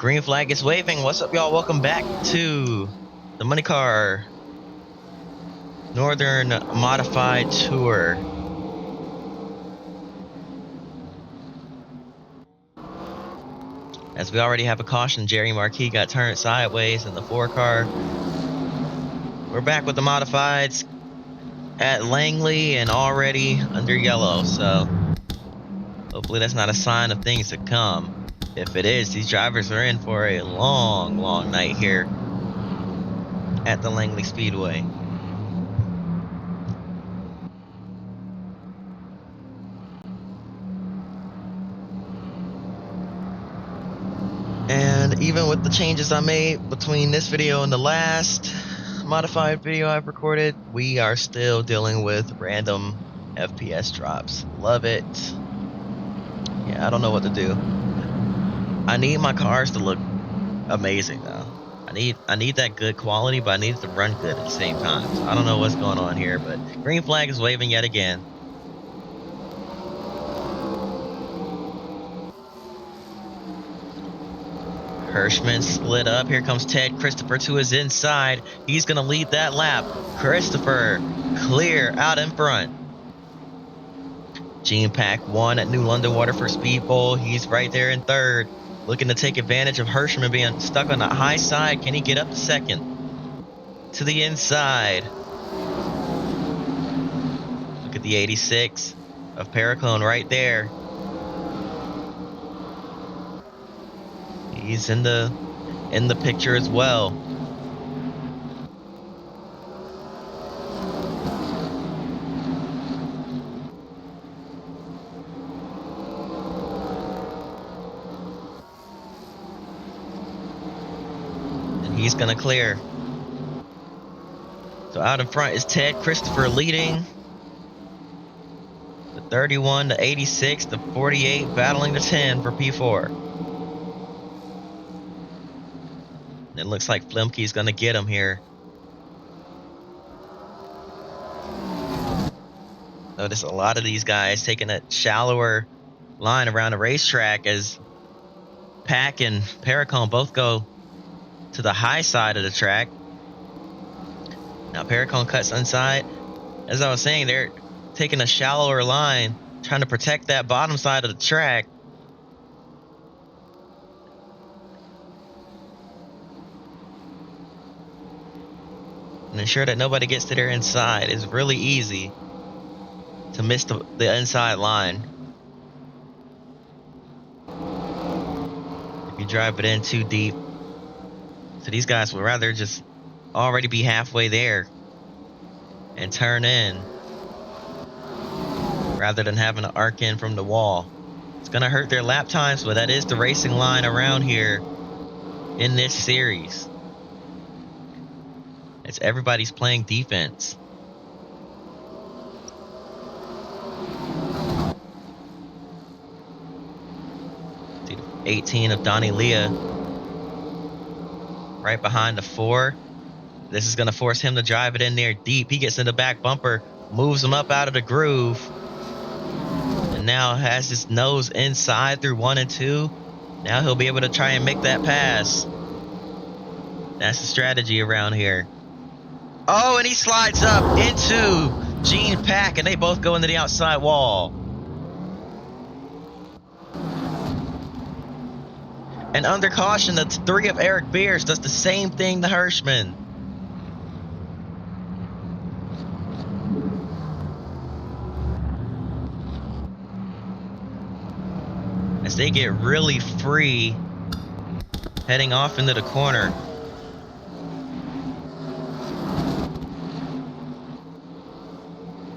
Green flag is waving. What's up, y'all? Welcome back to the Money Car Northern Modified Tour. As we already have a caution, Jerry Marquis got turned sideways in the 4-car. We're back with the modifieds at Langley and already under yellow, so hopefully that's not a sign of things to come. If it is, these drivers are in for a long night here at the Langley Speedway. And even with the changes I made between this video and the last modified video I've recorded, we are still dealing with random FPS drops. Love it. Yeah, I don't know what to do. I need my cars to look amazing though. I need that good quality, but I need it to run good at the same time. So I don't know what's going on here, but green flag is waving yet again. Hirschman slid up. Here comes Ted Christopher to his inside. He's going to lead that lap. Christopher clear out in front. Gene Pack won at New London Waterford Speed Bowl. He's right there in third, looking to take advantage of Hirschman being stuck on the high side. Can he get up to second? To the inside. Look at the 86 of Paracone right there. He's in the picture as well. And he's gonna clear. So out in front is Ted Christopher leading. The 31, the 86, the 48 battling the 10 for P4. It looks like Flimke's gonna get him here. Notice a lot of these guys taking a shallower line around the racetrack as Pack and Paracone both go to the high side of the track. Now Paracone cuts inside. As I was saying, they're taking a shallower line, trying to protect that bottom side of the track. And ensure that nobody gets to their inside. It's really easy to miss the inside line if you drive it in too deep. So these guys would rather just already be halfway there and turn in rather than having to arc in from the wall. It's gonna hurt their lap times, but that is the racing line around here in this series. It's everybody's playing defense. See, 18 of Donnie Leah right behind the 4. This is going to force him to drive it in there deep. He gets in the back bumper, moves him up out of the groove, and now has his nose inside through 1 and 2. Now he'll be able to try and make that pass. That's the strategy around here. Oh, and he slides up into Gene Pack, and they both go into the outside wall. And under caution, the 3 of Eric Beers does the same thing to Hirschman. As they get really free, heading off into the corner.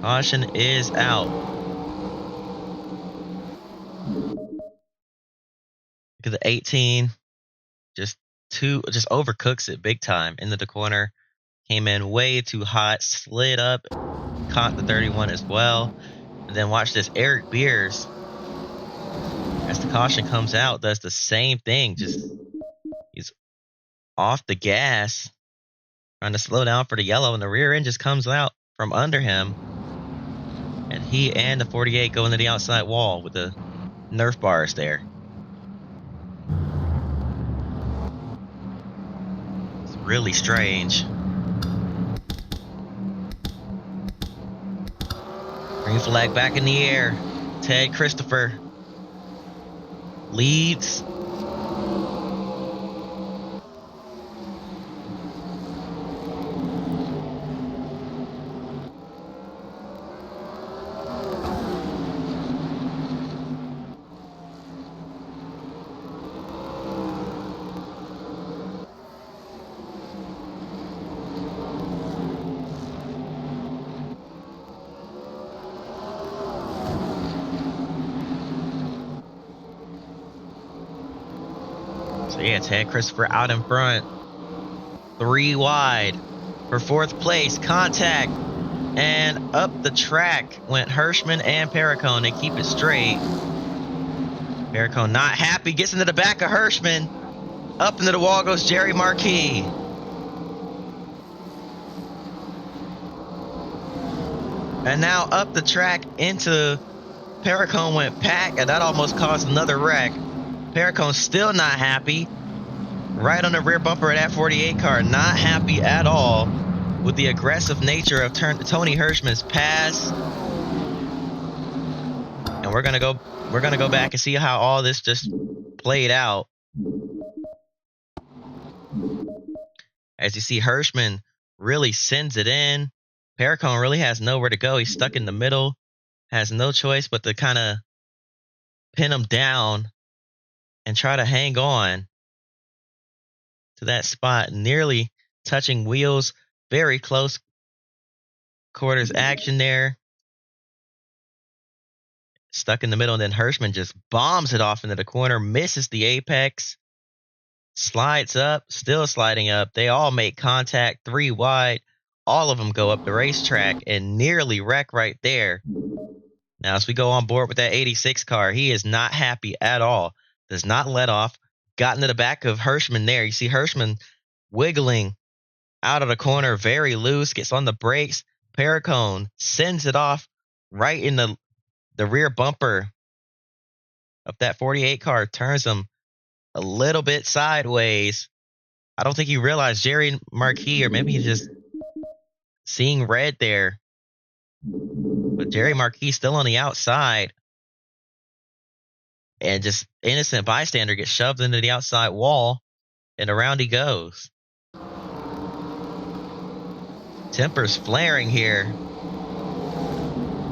Caution is out. Look at the 18. Just overcooks it big time into the corner. Came in way too hot, slid up, caught the 31 as well. And then watch this, Eric Beers, as the caution comes out, does the same thing. He's off the gas, trying to slow down for the yellow, and the rear end just comes out from under him. And he and the 48 go into the outside wall with the Nerf bars there. Really strange. Green flag back in the air. Ted Christopher leads. So yeah, Ted Christopher out in front. 3 wide for 4th place. Contact. And up the track went Hirschman and Perricone. They keep it straight. Perricone not happy. Gets into the back of Hirschman. Up into the wall goes Jerry Marquis. And now up the track into Perricone went Pack, and that almost caused another wreck. Perricone still not happy. Right on the rear bumper of that 48 car. Not happy at all with the aggressive nature of Tony Hirschman's pass. And we're gonna go back and see how all this just played out. As you see, Hirschman really sends it in. Perricone really has nowhere to go. He's stuck in the middle, has no choice but to kind of pin him down and try to hang on to that spot, nearly touching wheels. Very close quarters action there. Stuck in the middle, and then Hirschman just bombs it off into the corner, misses the apex, slides up, still sliding up. They all make contact 3 wide. All of them go up the racetrack and nearly wreck right there. Now, as we go on board with that 86 car, he is not happy at all. Does not let off. Got into the back of Hirschman there. You see Hirschman wiggling out of the corner, very loose, gets on the brakes. Perricone sends it off right in the rear bumper of that 48 car, turns him a little bit sideways. I don't think he realized Jerry Marquis, or maybe he's just seeing red there. But Jerry Marquis still on the outside. And just innocent bystander gets shoved into the outside wall, and around he goes. Tempers flaring here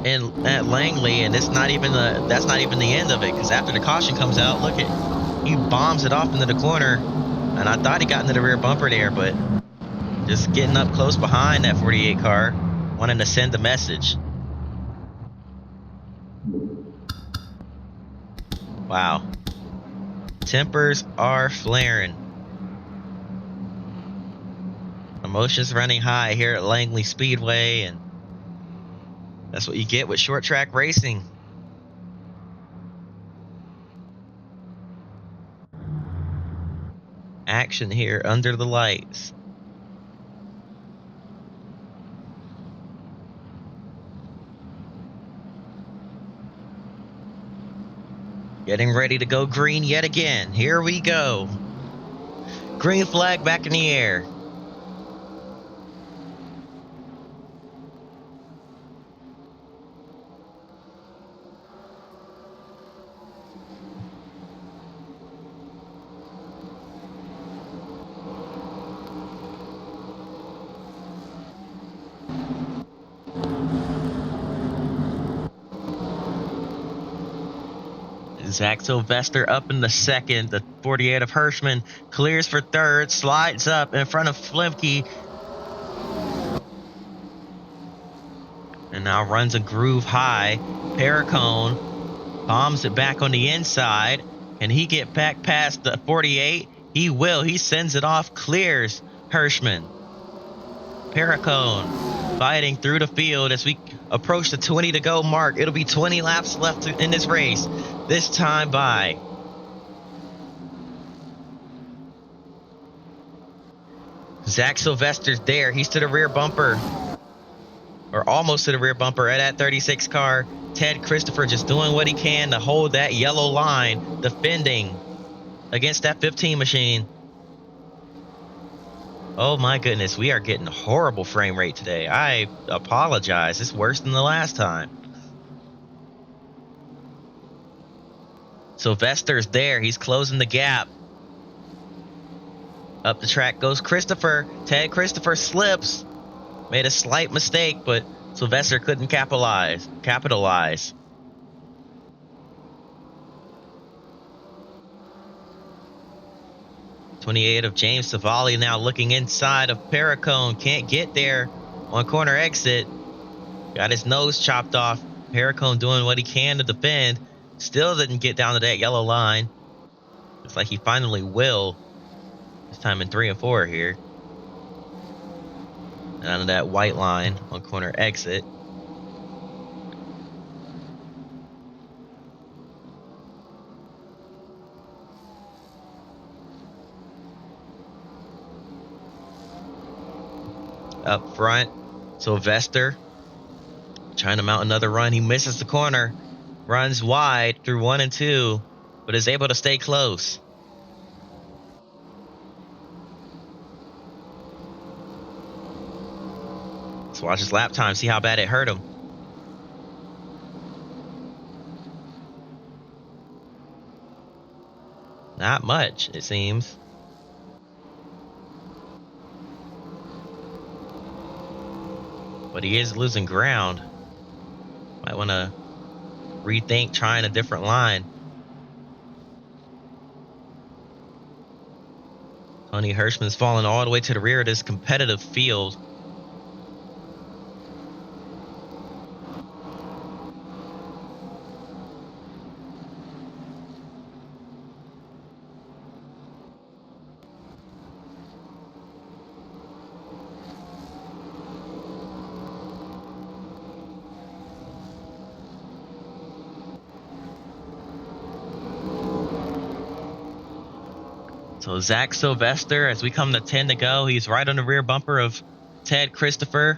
at Langley, and that's not even the end of it, because after the caution comes out, look at, he bombs it off into the corner, and I thought he got into the rear bumper there, but just getting up close behind that 48 car, wanting to send a message. Wow. Tempers are flaring. Emotions running high here at Langley Speedway, and that's what you get with short track racing. Action here under the lights. Getting ready to go green yet again. Here we go. Green flag back in the air. Zach Sylvester up in the second. The 48 of Hirschman clears for third, slides up in front of Flimke, and now runs a groove high. Perricone bombs it back on the inside. Can he get back past the 48? He will. He sends it off, clears Hirschman. Perricone fighting through the field as we approach the 20 to go mark. It'll be 20 laps left in this race. This time by Zach Sylvester's there. He's to the rear bumper, or almost to the rear bumper of that 36 car. Ted Christopher just doing what he can to hold that yellow line, defending against that 15 machine. Oh my goodness, we are getting horrible frame rate today. I apologize. It's worse than the last time. Sylvester's there. He's closing the gap. Up the track goes Christopher. Ted Christopher slips. Made a slight mistake, but Sylvester couldn't capitalize. 28 of James Savali now looking inside of Paracone. Can't get there on corner exit. Got his nose chopped off. Paracone doing what he can to defend. Still didn't get down to that yellow line. Looks like he finally will. This time in 3 and 4 here. Down to that white line on corner exit. Up front, Sylvester trying to mount another run. He misses the corner. Runs wide through 1 and 2, but is able to stay close. Let's watch his lap time, see how bad it hurt him. Not much, it seems. But he is losing ground. Might want to rethink trying a different line. Tony Hirschman's fallen all the way to the rear of this competitive field. So Zach Sylvester, as we come to 10 to go, he's right on the rear bumper of Ted Christopher.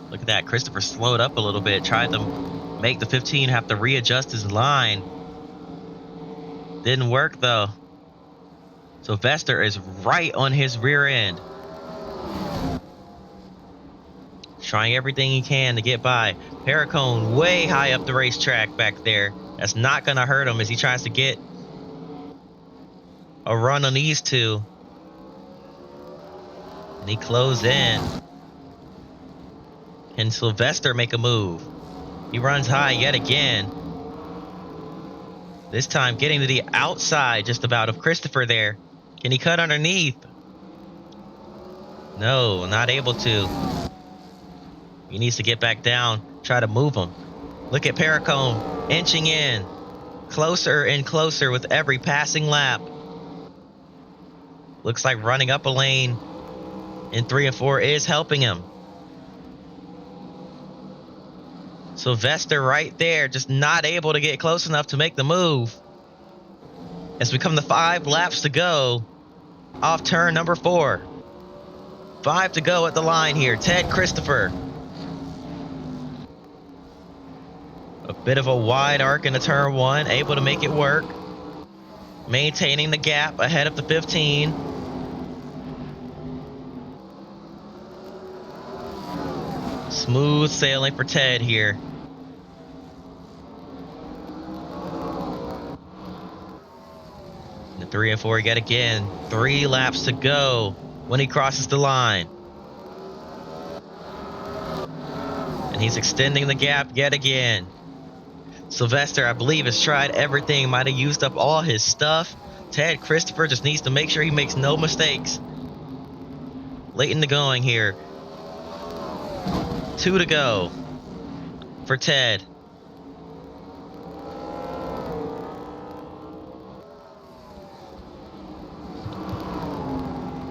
Look at that. Christopher slowed up a little bit, tried to make the 15 have to readjust his line. Didn't work, though. Sylvester is right on his rear end. Trying everything he can to get by. Paracone way high up the racetrack back there. That's not going to hurt him as he tries to get a run on these two. And he closed in. Can Sylvester make a move? He runs high yet again. This time getting to the outside just about of Christopher there. Can he cut underneath? No, not able to. He needs to get back down, try to move him. Look at Paracone inching in. Closer and closer with every passing lap. Looks like running up a lane in 3 and 4 is helping him. Sylvester right there, just not able to get close enough to make the move. As we come to 5 laps to go, off turn number 4. 5 to go at the line here. Ted Christopher. A bit of a wide arc into turn 1, able to make it work. Maintaining the gap ahead of the 15. Smooth sailing for Ted here. In 3 and 4 yet again. 3 laps to go when he crosses the line. And he's extending the gap yet again. Sylvester, I believe, has tried everything, might have used up all his stuff. Ted Christopher just needs to make sure he makes no mistakes. Late in the going here. 2 to go for Ted.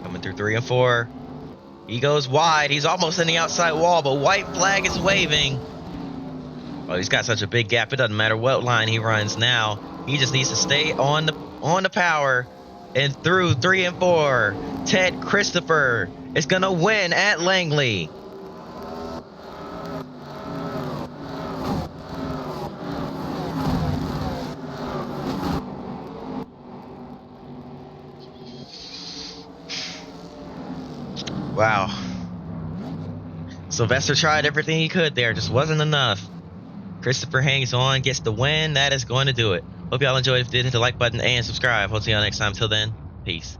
Coming through 3 and 4. He goes wide. He's almost in the outside wall, but white flag is waving. Oh, he's got such a big gap. It doesn't matter what line he runs now. He just needs to stay on the power. And through 3 and 4, Ted Christopher is going to win at Langley. Wow. Sylvester tried everything he could there, just wasn't enough. Christopher hangs on, gets the win. That is going to do it. Hope y'all enjoyed. If you did, hit the like button and subscribe. Hope to see y'all next time. Till then, peace.